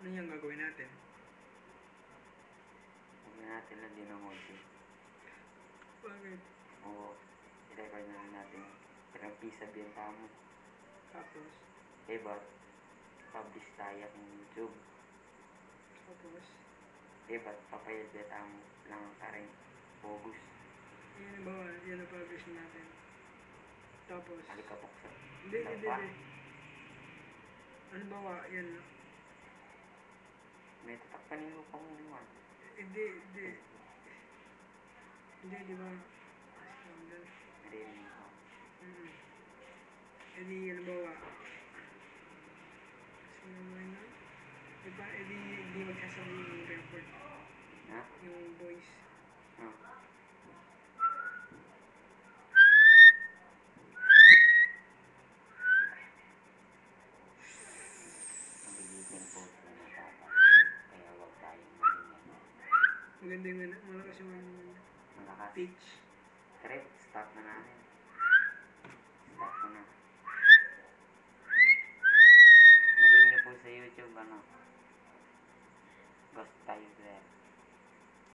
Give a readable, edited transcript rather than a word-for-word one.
Ano yung gagawin natin? Huwag natin lang din ang audio. Bakit? Oo, i-record na lang natin. Pero pisa biyenta mo. Tapos? Ba't publish tayo ng YouTube? Tapos? Ba't papayad biyenta mo lang ka rin August? Yan ba? Yan ang publish natin. Tapos? Alikapok sa Hindi. Ano ba? Yan. May tatakpanin mo pang naman. Hindi. Hindi, di ba? Narinig ko. Edi, ano ba? Kasi naman na. Diba, edi magsasabi yung record. Ha? Yung voice. Ha? Magiging post na natapos. Kaya huwag tayong maingay. Maganda yung malakas yung Malakas. pitch. Correct. Stop na namin. Stop ko na.